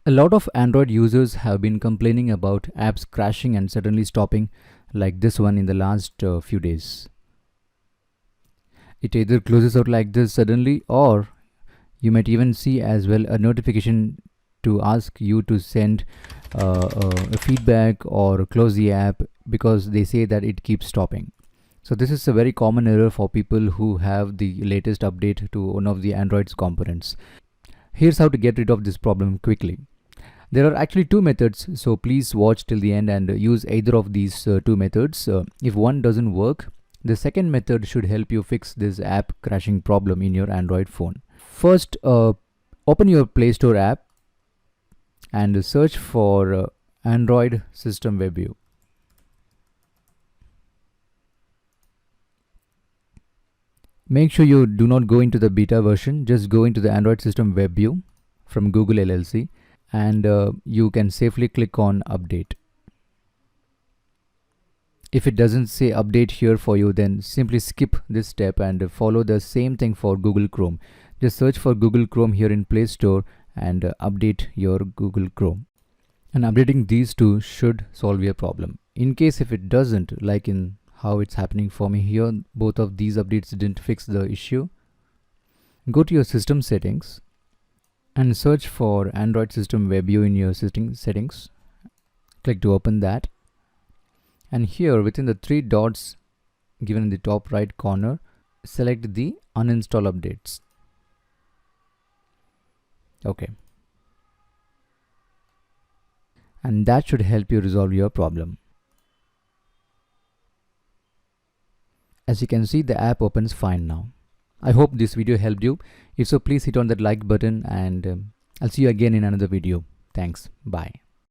A lot of Android users have been complaining about apps crashing and suddenly stopping, like this one in the last few days. It either closes out like this suddenly, or you might even see as well a notification to ask you to send a feedback or close the app because they say that it keeps stopping. So this is a very common error for people who have the latest update to one of the Android's components. Here's how to get rid of this problem quickly. There are actually two methods, so please watch till the end and use either of these two methods. If one doesn't work, the second method should help you fix this app crashing problem in your Android phone. First, open your Play Store app and search for Android System Web View. Make sure you do not go into the beta version, just go into the Android System Web View from Google LLC, and you can safely click on update. If it doesn't say update here for you, then simply skip this step and follow the same thing for Google Chrome. Just search for Google Chrome here in Play Store and update your Google Chrome. And updating these two should solve your problem. In case if it doesn't, like in how it's happening for me here, both of these updates didn't fix the issue, go to your system settings and search for Android System Web View in your system settings. Click to open that, and here within the three dots given in the top right corner, select the uninstall updates. Okay, and that should help you resolve your problem. As you can see, the app opens fine now. I hope this video helped you. If so, please hit on that like button, and I'll see you again in another video. Thanks. Bye.